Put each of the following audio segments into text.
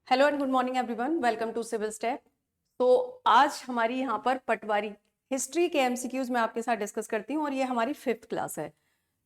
Hello and good morning everyone, welcome to civil step. तो आज हमारी यहाँ पर पटवारी हिस्ट्री के एमसीक्यूज मैं आपके साथ डिस्कस करती हूँ और ये हमारी 5th क्लास है।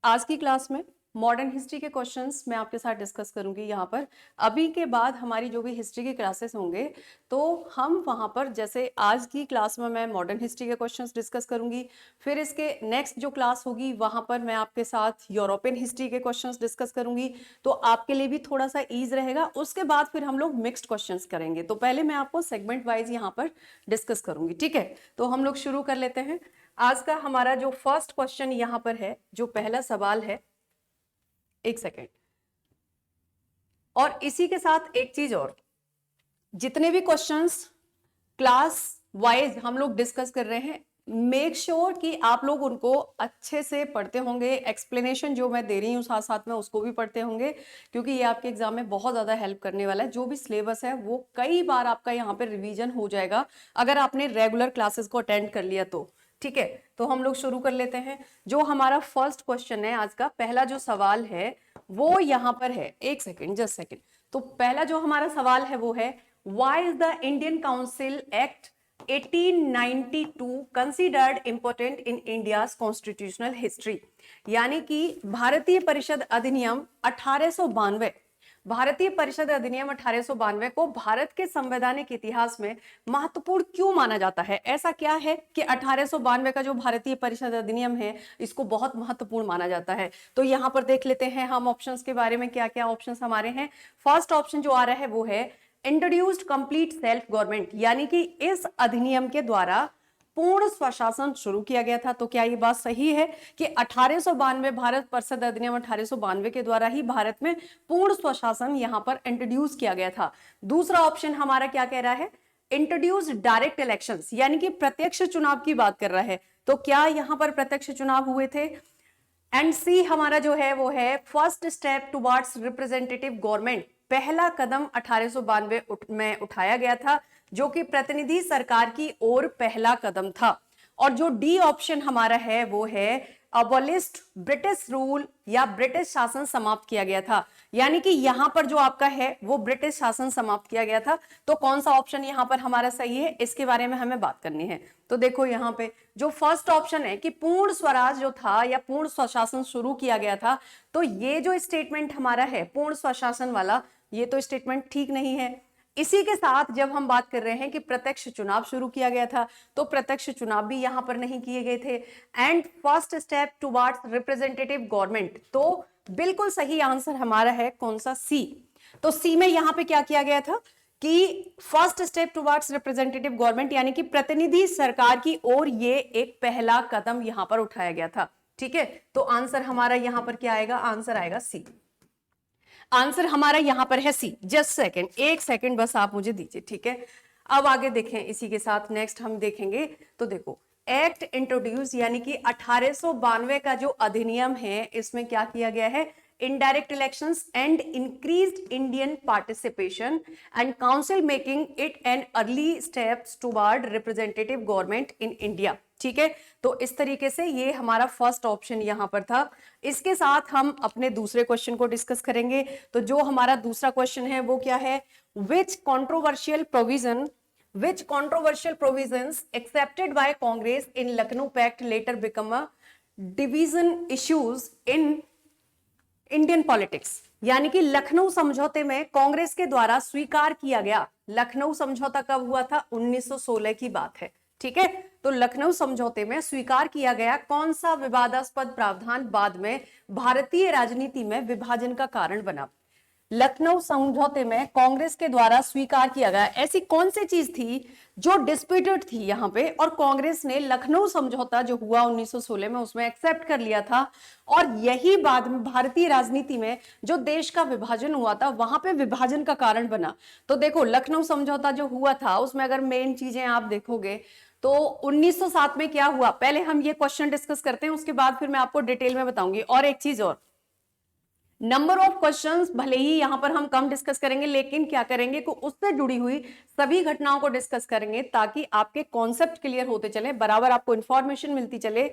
आज की क्लास में मॉडर्न हिस्ट्री के क्वेश्चंस मैं आपके साथ डिस्कस करूंगी। यहाँ पर अभी के बाद हमारी जो भी हिस्ट्री के क्लासेस होंगे तो हम वहाँ पर जैसे आज की क्लास में मैं मॉडर्न हिस्ट्री के क्वेश्चंस डिस्कस करूंगी, फिर इसके नेक्स्ट जो क्लास होगी वहाँ पर मैं आपके साथ यूरोपियन हिस्ट्री के क्वेश्चंस डिस्कस करूंगी, तो आपके लिए भी थोड़ा सा ईज रहेगा। उसके बाद फिर हम लोग मिक्स्ड क्वेश्चंस करेंगे। तो पहले मैं आपको सेगमेंट वाइज यहाँ पर डिस्कस करूंगी, ठीक है। तो हम लोग शुरू कर लेते हैं। आज का हमारा जो फर्स्ट क्वेश्चन यहाँ पर है, जो पहला सवाल है, एक सेकेंड। और इसी के साथ एक चीज और, जितने भी क्वेश्चंस क्लास वाइज हम लोग डिस्कस कर रहे हैं, मेक श्योर कि आप लोग उनको अच्छे से पढ़ते होंगे। एक्सप्लेनेशन जो मैं दे रही हूँ साथ साथ में उसको भी पढ़ते होंगे, क्योंकि ये आपके एग्जाम में बहुत ज्यादा हेल्प करने वाला है। जो भी सिलेबस है वो कई बार आपका यहाँ पे रिवीजन हो जाएगा अगर आपने रेगुलर क्लासेस को अटेंड कर लिया तो, ठीक है। तो हम लोग शुरू कर लेते हैं। जो हमारा फर्स्ट क्वेश्चन है आज का, पहला जो सवाल है वो यहाँ पर है, एक सेकेंड, जस्ट सेकेंड। तो पहला जो हमारा सवाल है वो है, why is the Indian council act 1892 considered important in India's constitutional history. यानी कि भारतीय परिषद अधिनियम 1892, भारतीय परिषद अधिनियम 1892 को भारत के संवैधानिक इतिहास में महत्वपूर्ण क्यों माना जाता है? ऐसा क्या है कि 1892 का जो भारतीय परिषद अधिनियम है इसको बहुत महत्वपूर्ण माना जाता है? तो यहां पर देख लेते हैं हम ऑप्शंस के बारे में, क्या क्या ऑप्शंस हमारे हैं। फर्स्ट ऑप्शन जो आ रहा है वो है इंट्रोड्यूस्ड कंप्लीट सेल्फ गवर्नमेंट, यानी कि इस अधिनियम के द्वारा पूर्ण स्वशासन शुरू किया गया था। तो क्या ये बात सही है कि 1892 भारत परिषद अधिनियम 1892 के द्वारा ही भारत में पूर्ण स्वशासन यहां पर इंट्रोड्यूस किया गया था? दूसरा ऑप्शन हमारा क्या कह रहा है, इंट्रोड्यूस डायरेक्ट इलेक्शंस, यानी कि प्रत्यक्ष चुनाव की बात कर रहा है। तो क्या यहां पर प्रत्यक्ष चुनाव हुए थे? एंड सी हमारा जो है वो है first step towards representative government, पहला कदम 1892 में उठाया गया था, जो कि प्रतिनिधि सरकार की ओर पहला कदम था। और जो डी ऑप्शन हमारा है वो है अबॉलिस्ट ब्रिटिश रूल, या ब्रिटिश शासन समाप्त किया गया था। यानी कि यहां पर जो आपका है वो ब्रिटिश शासन समाप्त किया गया था। तो कौन सा ऑप्शन यहां पर हमारा सही है, इसके बारे में हमें बात करनी है। तो देखो यहां पे जो फर्स्ट ऑप्शन है कि पूर्ण स्वराज जो था या पूर्ण स्वशासन शुरू किया गया था, तो ये जो स्टेटमेंट हमारा है पूर्ण स्वशासन वाला, ये तो स्टेटमेंट ठीक नहीं है। इसी के साथ जब हम बात कर रहे हैं कि प्रत्यक्ष चुनाव शुरू किया गया था, तो प्रत्यक्ष चुनाव भी यहां पर नहीं किए गए थे। And first step towards representative government, तो बिल्कुल सही आंसर हमारा है कौन सा, सी। तो सी में यहां पे क्या किया गया था कि first step towards representative government, यानी कि प्रतिनिधि सरकार की ओर ये एक पहला कदम यहां पर उठाया गया था, ठीक है। तो आंसर हमारा यहां पर क्या आएगा, आंसर आएगा सी। आंसर हमारा यहां पर है सी। जस्ट सेकंड, एक सेकंड बस आप मुझे दीजिए, ठीक है। अब आगे देखें, इसी के साथ नेक्स्ट हम देखेंगे। तो देखो एक्ट इंट्रोड्यूस, यानी कि 1892 का जो अधिनियम है इसमें क्या किया गया है, indirect elections and increased Indian participation and council making it an early steps toward representative government in India, ठीक है। तो इस तरीके से ये हमारा फर्स्ट ऑप्शन यहां पर था। इसके साथ हम अपने दूसरे क्वेश्चन को डिस्कस करेंगे। तो जो हमारा दूसरा क्वेश्चन है वो क्या है, which controversial provisions accepted by Congress in Lucknow Pact later become a division issues in Indian politics. यानी कि लखनऊ समझौते में कांग्रेस के द्वारा स्वीकार किया गया, लखनऊ समझौता कब हुआ था, 1916 की बात है, ठीक है। तो लखनऊ समझौते में स्वीकार किया गया कौन सा विवादास्पद प्रावधान बाद में भारतीय राजनीति में विभाजन का कारण बना? लखनऊ समझौते में कांग्रेस के द्वारा स्वीकार किया गया ऐसी कौन सी चीज थी जो डिस्प्यूटेड थी यहां पे, और कांग्रेस ने लखनऊ समझौता जो हुआ 1916 में उसमें एक्सेप्ट कर लिया था, और यही बाद में भारतीय राजनीति में जो देश का विभाजन हुआ था वहां पे विभाजन का कारण बना। तो देखो लखनऊ समझौता जो हुआ था उसमें अगर मेन चीजें आप देखोगे तो 1907 में क्या हुआ, पहले हम ये क्वेश्चन डिस्कस करते हैं, उसके बाद फिर मैं आपको डिटेल में बताऊंगी। और एक चीज और, नंबर ऑफ क्वेश्चंस भले ही यहां पर हम कम डिस्कस करेंगे, लेकिन क्या करेंगे कि उससे जुड़ी हुई सभी घटनाओं को डिस्कस करेंगे ताकि आपके कॉन्सेप्ट क्लियर होते चले, बराबर आपको इंफॉर्मेशन मिलती चले।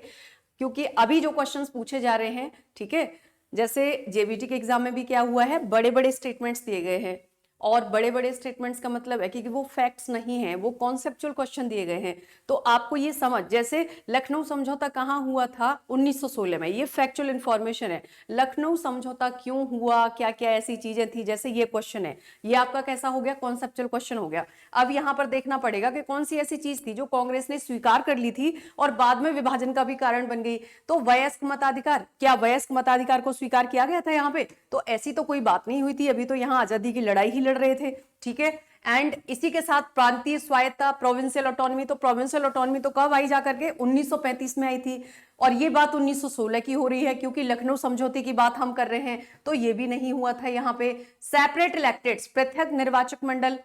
क्योंकि अभी जो क्वेश्चंस पूछे जा रहे हैं, ठीक है, जैसे जेबीटी के एग्जाम में भी क्या हुआ है, बड़े बड़े स्टेटमेंट्स दिए गए हैं, और बड़े बड़े स्टेटमेंट्स का मतलब है कि वो फैक्ट्स नहीं है, वो कॉन्सेप्चुअल क्वेश्चन दिए गए हैं। तो आपको ये समझ, जैसे लखनऊ समझौता कहाँ हुआ था, 1916 में, ये फैक्चुअल इंफॉर्मेशन है। लखनऊ समझौता क्यों हुआ, क्या क्या ऐसी चीजें थी, जैसे ये क्वेश्चन है, ये आपका कैसा हो गया, कॉन्सेप्चुअल क्वेश्चन हो गया। अब यहाँ पर देखना पड़ेगा कि कौन सी ऐसी चीज थी जो कांग्रेस ने स्वीकार कर ली थी और बाद में विभाजन का भी कारण बन गई। तो वयस्क मताधिकार, क्या वयस्क मताधिकार को स्वीकार किया गया था यहाँ पे? तो ऐसी तो कोई बात नहीं हुई थी, अभी तो यहाँ आजादी की लड़ाई ही लड़ रहे थे, ठीक है। एंड इसी के साथ प्रांतीय स्वायत्ता, प्रोविंशियल ऑटोनॉमी, तो प्रोविंशियल ऑटोनॉमी तो कब आई जाकर के, 1935 में आई थी। और ये बात 1916 की हो रही है, क्योंकि लखनऊ समझौते की बात हम कर रहे हैं, तो ये भी नहीं हुआ था यहाँ पे। सेपरेट इलेक्टेड्स, पृथक निर्वाचक मंडल,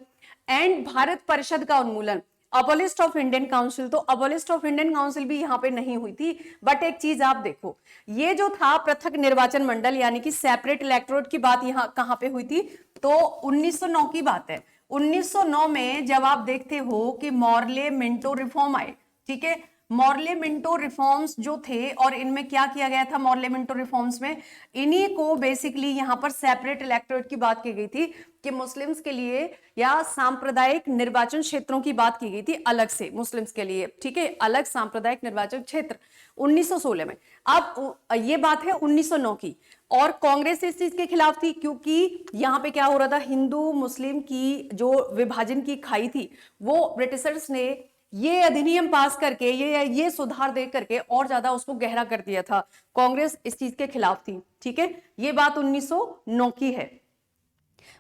एंड भारत परिषद का उन्मूलन, अबोलिस्ट ऑफ इंडियन काउंसिल, तो अबोलिस्ट ऑफ इंडियन काउंसिल भी यहाँ पे नहीं हुई थी। बट एक चीज आप देखो, ये जो था पृथक निर्वाचन मंडल यानी कि सेपरेट इलेक्टोरेट की बात यहाँ कहाँ पे हुई थी, तो 1909 की बात है। 1909 में जब आप देखते हो कि मॉर्ले मिंटो रिफॉर्म आए, ठीक है, मॉर्ले मिंटो रिफॉर्म्स जो थे, और इनमें क्या किया गया था मॉर्ले मिंटो रिफॉर्म्स में, इन्हीं को बेसिकली यहां पर सेपरेट इलेक्टोरेट की बात की गई थी कि मुस्लिम्स के लिए या सांप्रदायिक निर्वाचन क्षेत्रों की बात की गई थी अलग से मुस्लिम्स के लिए, ठीक है, अलग सांप्रदायिक निर्वाचन क्षेत्र 1916 में। अब ये बात है 1909 की, और कांग्रेस इस चीज के खिलाफ थी, क्योंकि यहां पे क्या हो रहा था, हिंदू मुस्लिम की जो विभाजन की खाई थी, वो ब्रिटिशर्स ने ये अधिनियम पास करके, ये सुधार दे करके और ज्यादा उसको गहरा कर दिया था। कांग्रेस इस चीज के खिलाफ थी, ठीक है, ये बात 1909 की है।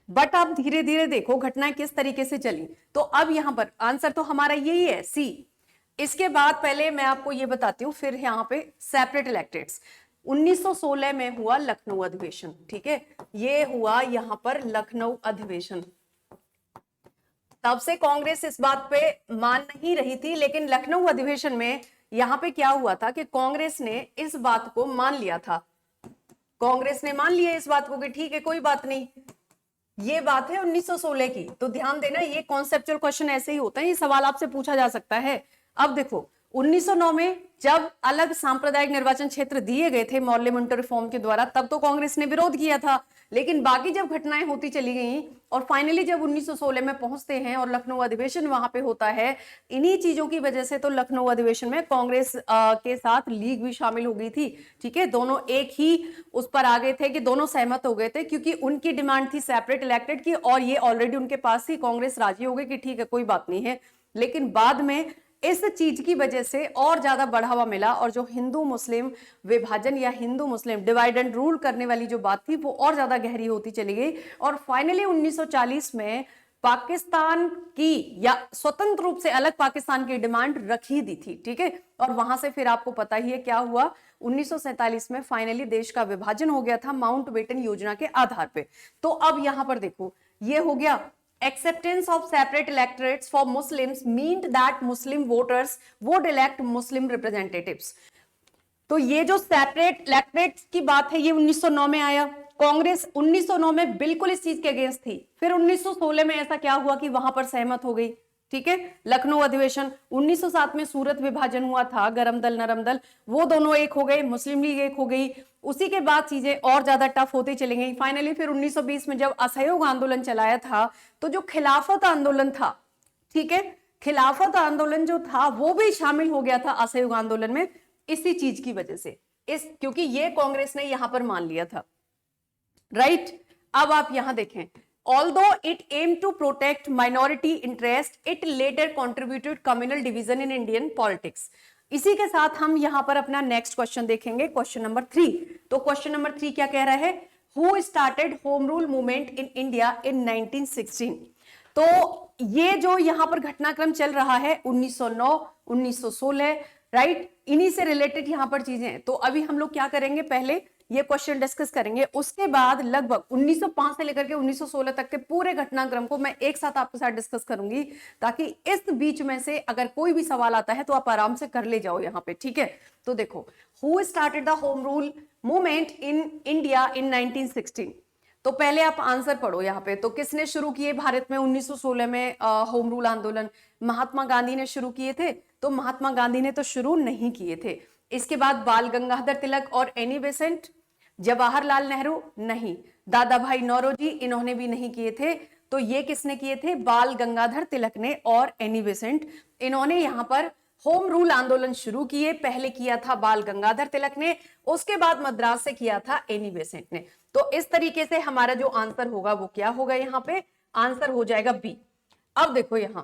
बट आप धीरे धीरे देखो घटनाएं किस तरीके से चली। तो अब यहां पर आंसर तो हमारा यही है, सी। इसके बाद पहले मैं आपको ये बताती हूं, फिर यहां पे सेपरेट इलेक्टेड्स 1916 में हुआ लखनऊ अधिवेशन, ठीक है, ये हुआ यहां पर लखनऊ अधिवेशन। तब से कांग्रेस इस बात पे मान नहीं रही थी, लेकिन लखनऊ अधिवेशन में यहां पे क्या हुआ था कि कांग्रेस ने इस बात को मान लिया था, कांग्रेस ने मान लिया इस बात को कि ठीक है कोई बात नहीं, ये बात है 1916 की। तो ध्यान देना, ये कॉन्सेप्चुअल क्वेश्चन ऐसे ही होता है, ये सवाल आपसे पूछा जा सकता है। अब देखो 1909 में जब अलग सांप्रदायिक निर्वाचन क्षेत्र दिए गए थे मॉर्ले मिंटो रिफॉर्म के द्वारा, तब तो कांग्रेस ने विरोध किया था, लेकिन बाकी जब घटनाएं होती चली गई और फाइनली जब 1916 में पहुंचते हैं और लखनऊ अधिवेशन वहां पे होता है, इन्हीं चीजों की वजह से तो लखनऊ अधिवेशन में कांग्रेस के साथ लीग भी शामिल हो गई थी, ठीक है, दोनों एक ही उस पर आ गए थे कि दोनों सहमत हो गए थे, क्योंकि उनकी डिमांड थी सेपरेट इलेक्टेड की, और ये ऑलरेडी उनके पास थी, कांग्रेस राजी हो गई कि ठीक है कोई बात नहीं है। लेकिन बाद में इस चीज की वजह से और ज्यादा बढ़ावा मिला, और जो हिंदू मुस्लिम विभाजन या हिंदू मुस्लिम डिवाइड एंड रूल करने वाली जो बात थी वो और ज्यादा गहरी होती चली गई, और फाइनली 1940 में पाकिस्तान की या स्वतंत्र रूप से अलग पाकिस्तान की डिमांड रखी दी थी, ठीक है, और वहां से फिर आपको पता ही है क्या हुआ, 1947 में फाइनली देश का विभाजन हो गया था माउंटबेटन योजना के आधार पे। तो अब यहां पर देखो, ये हो गया acceptance of separate electorates for Muslims meant that Muslim voters would elect Muslim representatives। तो ये जो सेपरेट इलेक्टोरेट्स की बात है ये 1909 में आया, कांग्रेस 1909 में बिल्कुल इस चीज के अगेंस्ट थी, फिर 1916 में ऐसा क्या हुआ कि वहां पर सहमत हो गई, ठीक है, लखनऊ अधिवेशन। 1907 में सूरत विभाजन हुआ था, गरम दल नरम दल, वो दोनों एक हो गए, मुस्लिम लीग एक हो गई, उसी के बाद चीजें और ज्यादा टफ होती चली गई। फाइनली फिर 1920 में जब असहयोग आंदोलन चलाया था, तो जो खिलाफत आंदोलन था, ठीक है, खिलाफत आंदोलन जो था वो भी शामिल हो गया था असहयोग आंदोलन में, इसी चीज की वजह से, इस क्योंकि ये कांग्रेस ने यहां पर मान लिया था, राइट। अब आप यहां देखें, although it aimed to protect minority interest, it later contributed communal division in Indian politics। इसी के साथ हम यहां पर अपना नेक्स्ट क्वेश्चन देखेंगे, क्वेश्चन नंबर 3। तो क्वेश्चन नंबर 3 क्या कह रहा है, who started home rule movement in India in 1916। तो ये जो यहां पर घटनाक्रम चल रहा है 1909 1916, राइट, इन्हीं से रिलेटेड यहां पर चीजें हैं। तो अभी हम लोग क्या करेंगे, पहले ये क्वेश्चन डिस्कस करेंगे, उसके बाद लगभग 1905 से लेकर के 1916 तक के पूरे घटनाक्रम को मैं एक साथ आपके साथ डिस्कस करूंगी, ताकि इस बीच में से अगर कोई भी सवाल आता है तो आप आराम से कर ले जाओ यहां पे, ठीक है। तो देखो, who started the home rule movement in India in 1916। तो पहले आप आंसर पढ़ो यहाँ पे, तो किसने शुरू किए भारत में 1916 में होम रूल आंदोलन? महात्मा गांधी ने शुरू किए थे? तो महात्मा गांधी ने तो शुरू नहीं किए थे। इसके बाद बाल गंगाधर तिलक और एनी बेसेंट, जवाहरलाल नेहरू नहीं, दादा भाई नौरोजी, इन्होंने भी नहीं किए थे। तो ये किसने किए थे? बाल गंगाधर तिलक ने और एनी बेसेंट। इन्होंने यहाँ पर होम रूल आंदोलन शुरू किए। पहले किया था बाल गंगाधर तिलक ने, उसके बाद मद्रास से किया था एनी बेसेंट ने। तो इस तरीके से हमारा जो आंसर होगा वो क्या होगा? यहाँ पे आंसर हो जाएगा बी। अब देखो यहां,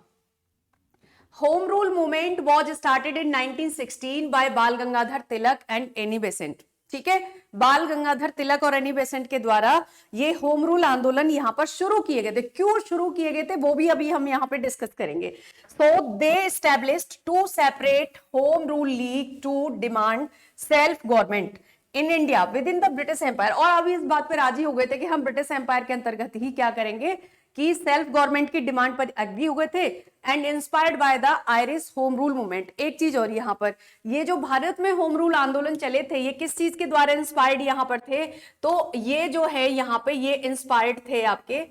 home rule movement was started in 1916 by Bal Gangadhar Tilak and Annie Besant. ठीक है, बाल गंगाधर तिलक और एनी बेसेंट के द्वारा ये होम रूल आंदोलन यहां पर शुरू किए गए थे। क्यों शुरू किए गए थे वो भी अभी हम यहां पे डिस्कस करेंगे। So they established two separate home rule league to demand self government in India within the British empire. और अभी इस बात पर राजी हो गए थे कि हम ब्रिटिश एम्पायर के अंतर्गत ही क्या करेंगे, कि सेल्फ गवर्नमेंट की डिमांड पर एग्री हो गए थे। And inspired by the Irish home rule movement. एक चीज और यहां पर, ये जो भारत में होम रूल आंदोलन चले थे ये किस चीज के द्वारा इंस्पायर्ड यहां पर थे? तो ये जो है यहां पे ये इंस्पायर्ड थे आपके,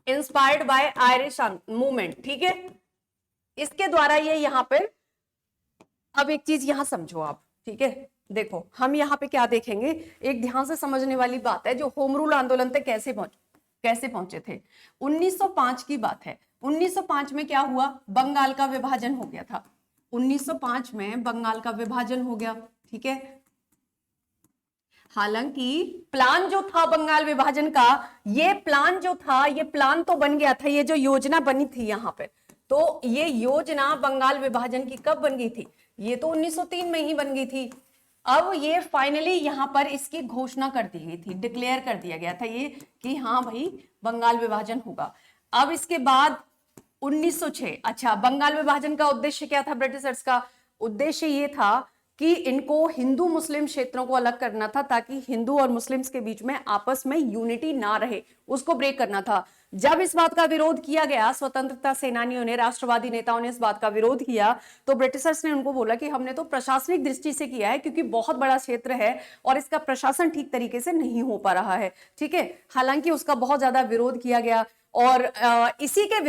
इंस्पायर्ड बाय आयरिश मूवमेंट। ठीक है, इसके द्वारा ये यहां पर, अब एक चीज यहां समझो आप, ठीक है, देखो हम यहाँ पे क्या देखेंगे, एक ध्यान से समझने वाली बात है। जो होम रूल आंदोलन तक कैसे पहुंचे थे? 1905 की बात है। 1905 में क्या हुआ? बंगाल का विभाजन हो गया था। 1905 में बंगाल का विभाजन हो गया। ठीक है, हालांकि प्लान जो था बंगाल विभाजन का, ये प्लान जो था, ये प्लान तो बन गया था, ये जो योजना बनी थी यहाँ पे, तो ये योजना बंगाल विभाजन की कब बन गई थी? ये तो 1903 में ही बन गई थी। अब ये फाइनली यहां पर इसकी घोषणा कर दी गई थी, डिक्लेयर कर दिया गया था ये कि हाँ भाई बंगाल विभाजन होगा। अब इसके बाद 1906, अच्छा, बंगाल विभाजन का उद्देश्य क्या था ब्रिटिशर्स का? उद्देश्य ये था कि इनको हिंदू मुस्लिम क्षेत्रों को अलग करना था, ताकि हिंदू और मुस्लिम्स के बीच में आपस में यूनिटी ना रहे, उसको ब्रेक करना था। जब इस बात का विरोध किया गया, स्वतंत्रता सेनानियों ने, राष्ट्रवादी नेताओं ने इस बात का विरोध किया, तो ब्रिटिशर्स ने उनको बोला कि हमने तो प्रशासनिक दृष्टि से किया है, क्योंकि बहुत बड़ा क्षेत्र है और इसका प्रशासन ठीक तरीके से नहीं हो पा रहा है। ठीक है, हालांकि उसका बहुत ज्यादा विरोध किया गया। और इसके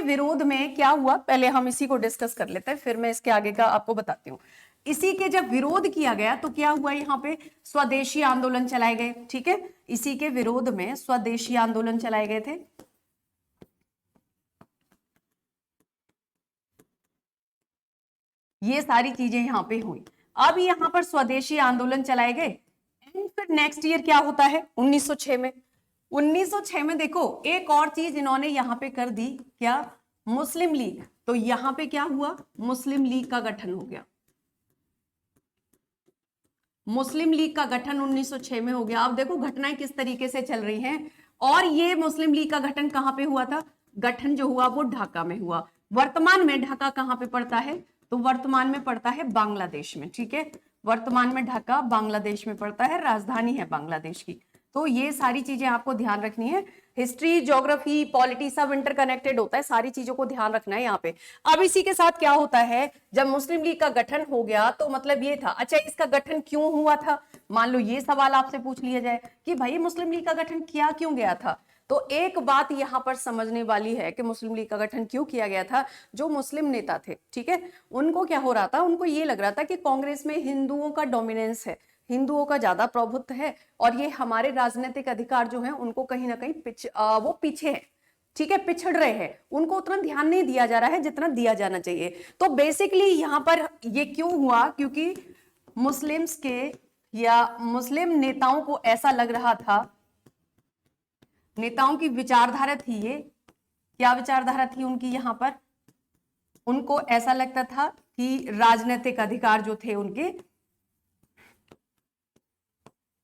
विरोध में क्या हुआ, पहले हम इसी को डिस्कस कर लेते हैं, फिर मैं इसके आगे का आपको बताती हूँ। इसी के जब विरोध किया गया तो क्या हुआ, यहाँ पे स्वदेशी आंदोलन चलाए गए। ठीक है, इसी के विरोध में स्वदेशी आंदोलन चलाए गए थे। ये सारी चीजें यहाँ पे हुई। अब यहाँ पर स्वदेशी आंदोलन चलाए गए। एंड फिर नेक्स्ट ईयर क्या होता है, 1906 में। 1906 में देखो एक और चीज इन्होंने यहाँ पे कर दी, क्या? मुस्लिम लीग। तो यहाँ पे क्या हुआ, मुस्लिम लीग का गठन हो गया। मुस्लिम लीग का गठन 1906 में हो गया। अब देखो घटनाएं किस तरीके से चल रही हैं। और ये मुस्लिम लीग का गठन कहां पे हुआ था? गठन जो हुआ वो ढाका में हुआ। वर्तमान में ढाका कहां पे पड़ता है? तो वर्तमान में पड़ता है बांग्लादेश में। ठीक है, वर्तमान में ढाका बांग्लादेश में पड़ता है, राजधानी है बांग्लादेश की। तो ये सारी चीजें आपको ध्यान रखनी है। हिस्ट्री, ज्योग्राफी, पॉलिटी सब इंटरकनेक्टेड होता है, सारी चीजों को ध्यान रखना है यहाँ पे। अब इसी के साथ क्या होता है, जब मुस्लिम लीग का गठन हो गया तो मतलब ये था, अच्छा इसका गठन क्यों हुआ था? मान लो ये सवाल आपसे पूछ लिया जाए कि भाई मुस्लिम लीग का गठन किया क्यों गया था, तो एक बात यहाँ पर समझने वाली है कि मुस्लिम लीग का गठन क्यों किया गया था। जो मुस्लिम नेता थे, ठीक है, उनको क्या हो रहा था, उनको ये लग रहा था कि कांग्रेस में हिंदुओं का डोमिनेंस है, हिंदुओं का ज्यादा प्रभुत्व है, और ये हमारे राजनीतिक अधिकार जो हैं उनको कहीं ना कहीं वो पीछे है। ठीक है, पिछड़ रहे हैं, उनको उतना ध्यान नहीं दिया जा रहा है जितना दिया जाना चाहिए। तो बेसिकली यहाँ पर ये क्यों हुआ, क्योंकि मुस्लिम्स के या मुस्लिम नेताओं को ऐसा लग रहा था, नेताओं की विचारधारा थी ये, क्या विचारधारा थी उनकी, यहाँ पर उनको ऐसा लगता था कि राजनीतिक अधिकार जो थे उनके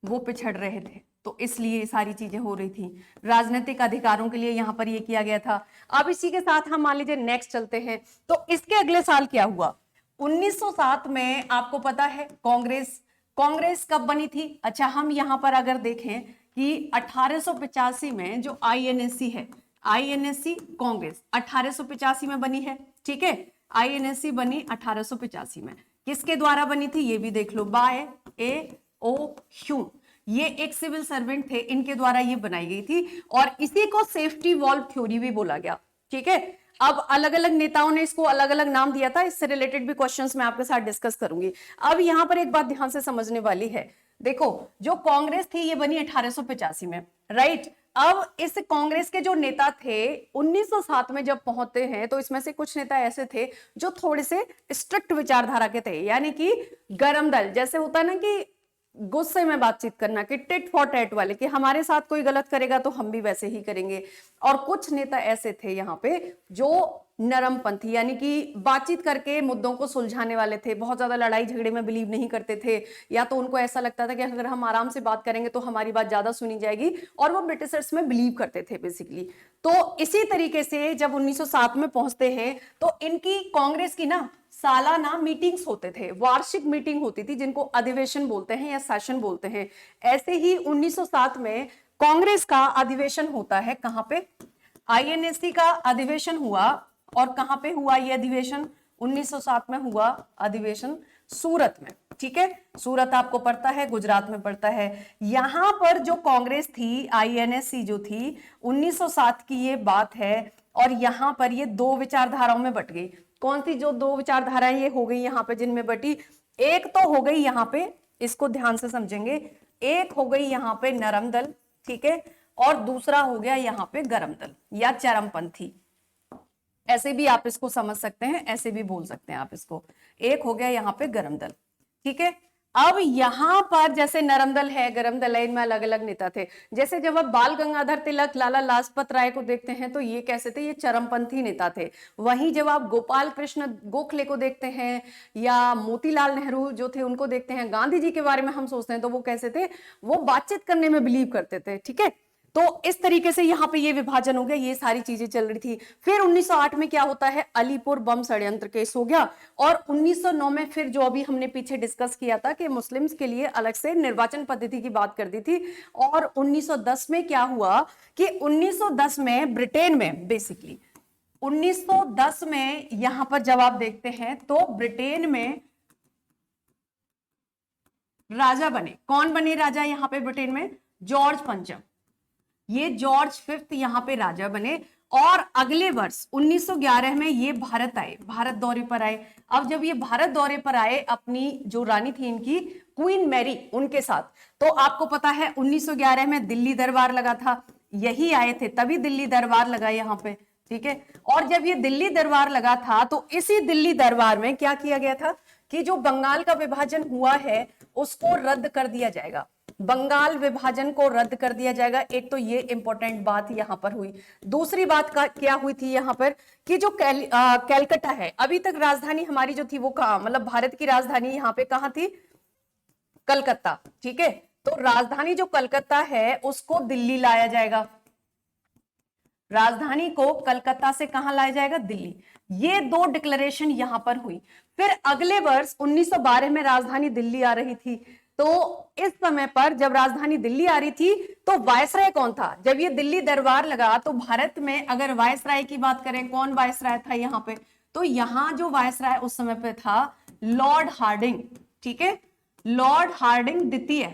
वो पिछड़ रहे थे, तो इसलिए सारी चीजें हो रही थी। राजनीतिक अधिकारों के लिए यहाँ पर ये किया गया था। अब इसी के साथ हम मान लीजिए नेक्स्ट चलते हैं, तो इसके अगले साल क्या हुआ, 1907 में आपको पता है कांग्रेस कब बनी थी? अच्छा, हम यहाँ पर अगर देखें कि 1885 में जो आईएनएससी है, आईएनएससी कांग्रेस 1885 में बनी है। ठीक है, आईएनएससी बनी 1885 में। किसके द्वारा बनी थी ये भी देख लो, बाय ए ओ ह्यूम, ये एक सिविल सर्वेंट थे, इनके द्वारा ये बनाई गई थी, और इसी को सेफ्टी वॉल्व थ्योरी भी बोला गया। ठीक है, अब अलग अलग नेताओं ने इसको अलग अलग नाम दिया था, इससे रिलेटेड भी क्वेश्चंस मैं आपके साथ डिस्कस करूंगी। अब यहां पर एक बात ध्यान से समझने वाली है, देखो जो कांग्रेस थी ये बनी 1885 में, राइट। अब इस कांग्रेस के जो नेता थे 1907 में जब पहुंचते हैं तो इसमें से कुछ नेता ऐसे थे जो थोड़े से स्ट्रिक्ट विचारधारा के थे, यानी कि गरम दल, जैसे होता है ना कि गुस्से में बातचीत करना, कि टिट फॉर टैट वाले, कि हमारे साथ कोई गलत करेगा तो हम भी वैसे ही करेंगे। और कुछ नेता ऐसे थे यहाँ पे जो नरमपंथी, यानी कि बातचीत करके मुद्दों को सुलझाने वाले थे, बहुत ज्यादा लड़ाई झगड़े में बिलीव नहीं करते थे, या तो उनको ऐसा लगता था कि अगर हम आराम से बात करेंगे तो हमारी बात ज्यादा सुनी जाएगी, और वो ब्रिटिशर्स में बिलीव करते थे बेसिकली। तो इसी तरीके से जब 1907 में पहुंचते हैं तो इनकी कांग्रेस की ना सालाना मीटिंग्स होते थे, वार्षिक मीटिंग होती थी, जिनको अधिवेशन बोलते हैं या सेशन बोलते हैं। ऐसे ही 1907 में कांग्रेस का अधिवेशन होता है, कहां पे, आईएनएससी का अधिवेशन हुआ। और कहां पे हुआ ये अधिवेशन, 1907 में हुआ अधिवेशन सूरत में, ठीक है। सूरत आपको पड़ता है, गुजरात में पड़ता है। यहां पर जो कांग्रेस थी, आईएनएससी जो थी, 1907 की ये बात है। और यहां पर ये दो विचारधाराओं में बट गई। कौन सी जो दो विचारधाराएं ये हो गई यहाँ पे जिनमें बटी, एक तो हो गई यहाँ पे, इसको ध्यान से समझेंगे, एक हो गई यहाँ पे नरम दल, ठीक है, और दूसरा हो गया यहाँ पे गरम दल या चरमपंथी। ऐसे भी आप इसको समझ सकते हैं, ऐसे भी बोल सकते हैं आप इसको। एक हो गया यहाँ पे गरम दल, ठीक है। अब यहां पर जैसे नरम दल है, गरम दल है, इनमें अलग अलग नेता थे। जैसे जब आप बाल गंगाधर तिलक, लाला लाजपत राय को देखते हैं तो ये कैसे थे, ये चरमपंथी नेता थे। वहीं जब आप गोपाल कृष्ण गोखले को देखते हैं या मोतीलाल नेहरू जो थे उनको देखते हैं, गांधी जी के बारे में हम सोचते हैं तो वो कैसे थे, वो बातचीत करने में बिलीव करते थे, ठीक है। तो इस तरीके से यहाँ पे ये विभाजन हो गया, ये सारी चीजें चल रही थी। फिर 1908 में क्या होता है, अलीपुर बम षड्यंत्र केस हो गया। और 1909 में फिर जो अभी हमने पीछे डिस्कस किया था कि मुस्लिम्स के लिए अलग से निर्वाचन पद्धति की बात कर दी थी। और 1910 में क्या हुआ कि 1910 में ब्रिटेन में बेसिकली 1910 में यहां पर जब आप देखते हैं तो ब्रिटेन में राजा बने, कौन बने राजा यहाँ पे ब्रिटेन में, जॉर्ज पंचम। ये जॉर्ज फिफ्थ यहाँ पे राजा बने। और अगले वर्ष 1911 में ये भारत आए, भारत दौरे पर आए। अब जब ये भारत दौरे पर आए अपनी जो रानी थी इनकी क्वीन मैरी उनके साथ, तो आपको पता है 1911 में दिल्ली दरबार लगा था, यही आए थे तभी दिल्ली दरबार लगा यहाँ पे, ठीक है। और जब ये दिल्ली दरबार लगा था तो इसी दिल्ली दरबार में क्या किया गया था कि जो बंगाल का विभाजन हुआ है उसको रद्द कर दिया जाएगा, बंगाल विभाजन को रद्द कर दिया जाएगा। एक तो ये इंपॉर्टेंट बात यहां पर हुई। दूसरी बात का क्या हुई थी यहां पर कि जो कैलकाटा है, अभी तक राजधानी हमारी जो थी वो कहां, मतलब भारत की राजधानी यहां पे कहां थी, कलकत्ता, ठीक है। तो राजधानी जो कलकत्ता है उसको दिल्ली लाया जाएगा, राजधानी को कलकत्ता से कहां लाया जाएगा, दिल्ली। ये दो डिक्लेरेशन यहां पर हुई। फिर अगले वर्ष 1912 में राजधानी दिल्ली आ रही थी। तो इस समय पर जब राजधानी दिल्ली आ रही थी तो वायसराय कौन था, जब ये दिल्ली दरबार लगा तो भारत में अगर वायसराय की बात करें, कौन वायसराय था यहाँ पे, तो यहाँ जो वायसराय उस समय पे था लॉर्ड हार्डिंग, ठीक है, लॉर्ड हार्डिंग द्वितीय।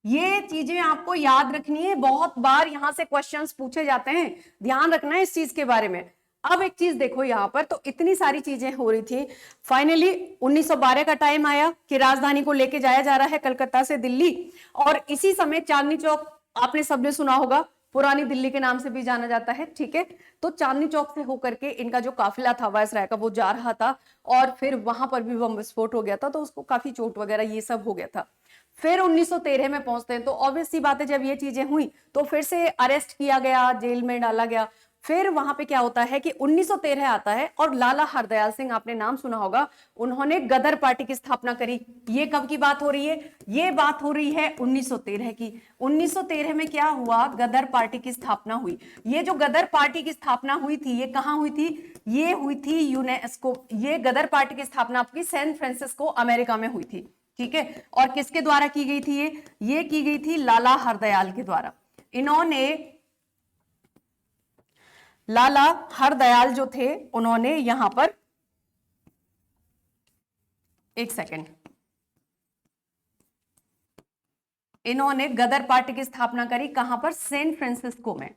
ये चीजें आपको याद रखनी है, बहुत बार यहां से क्वेश्चंस पूछे जाते हैं, ध्यान रखना है इस चीज के बारे में। अब एक चीज देखो यहां पर, तो इतनी सारी चीजें हो रही थी। फाइनली 1912 का टाइम आया कि राजधानी को लेके जाया जा रहा है कलकत्ता से दिल्ली। और इसी समय चांदनी चौक आपने सबने सुना होगा, पुरानी दिल्ली के नाम से भी जाना जाता है, ठीक है। तो चांदनी चौक से होकर के इनका जो काफिला था वायसराय का वो जा रहा था, और फिर वहां पर भी बम विस्फोट हो गया था, तो उसको काफी चोट वगैरह ये सब हो गया था। फिर 1913 में पहुंचते हैं तो ऑब्वियस सी बात है, जब ये चीजें हुई तो फिर से अरेस्ट किया गया, जेल में डाला गया। फिर वहां पे क्या होता है कि 1913 आता है और लाला हरदयाल सिंह, आपने नाम सुना होगा, उन्होंने गदर पार्टी की स्थापना करी। ये कब की बात हो रही है, ये बात हो रही है 1913 की। 1913 में क्या हुआ, गदर पार्टी की स्थापना हुई। ये जो गदर पार्टी की स्थापना हुई थी ये कहां हुई थी, ये हुई थी यूनेस्को। ये गदर पार्टी की स्थापना आपकी सैन फ्रांसिस्को अमेरिका में हुई थी, ठीक है। और किसके द्वारा की गई थी, ये की गई थी लाला हरदयाल के द्वारा। इन्होंने, लाला हरदयाल जो थे उन्होंने यहां पर, एक सेकेंड, इन्होंने गदर पार्टी की स्थापना करी कहां पर, सैन फ्रांसिस्को में,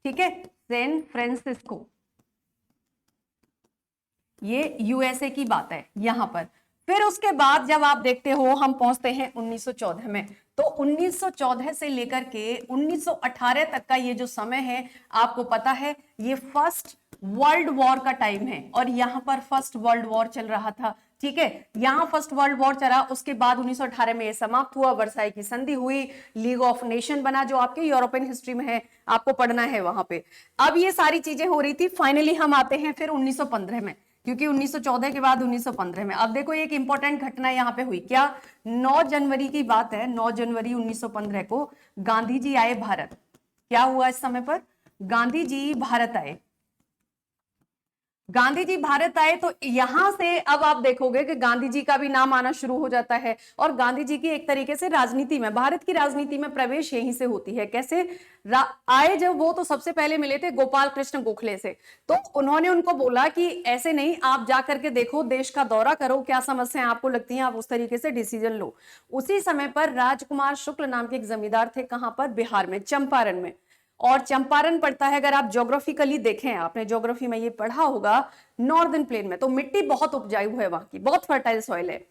ठीक है, सैन फ्रांसिस्को, ये यूएसए की बात है यहां पर। फिर उसके बाद जब आप देखते हो हम पहुंचते हैं 1914 में, तो 1914 से लेकर के 1918 तक का ये जो समय है, आपको पता है ये फर्स्ट वर्ल्ड वॉर का टाइम है, और यहां पर फर्स्ट वर्ल्ड वॉर चल रहा था। ठीक है, यहां फर्स्ट वर्ल्ड वॉर चला, उसके बाद 1918 में ये समाप्त हुआ, वर्साई की संधि हुई, लीग ऑफ नेशन बना, जो आपके यूरोपियन हिस्ट्री में है, आपको पढ़ना है वहां पे। अब ये सारी चीजें हो रही थी, फाइनली हम आते हैं फिर 1915 में, क्योंकि 1914 के बाद 1915 में। अब देखो एक इंपॉर्टेंट घटना यहाँ पे हुई, क्या? 9 जनवरी की बात है, 9 जनवरी 1915 को गांधी जी आए भारत। क्या हुआ इस समय पर? गांधी जी भारत आए। गांधी जी भारत आए तो यहां से अब आप देखोगे कि गांधी जी का भी नाम आना शुरू हो जाता है, और गांधी जी की एक तरीके से राजनीति में, भारत की राजनीति में प्रवेश यहीं से होती है। कैसे आए जब वो, तो सबसे पहले मिले थे गोपाल कृष्ण गोखले से, तो उन्होंने उनको बोला कि ऐसे नहीं, आप जा करके देखो, देश का दौरा करो, क्या समस्याएं आपको लगती हैं, आप उस तरीके से डिसीजन लो। उसी समय पर राजकुमार शुक्ल नाम के एक जमींदार थे, कहां पर? बिहार में, चंपारण में। और चंपारण पड़ता है, अगर आप ज्योग्राफिकली देखें, आपने ज्योग्राफी में ये पढ़ा होगा, नॉर्दर्न प्लेन में, तो मिट्टी बहुत उपजाऊ है वहां की, बहुत फर्टाइल सॉइल है।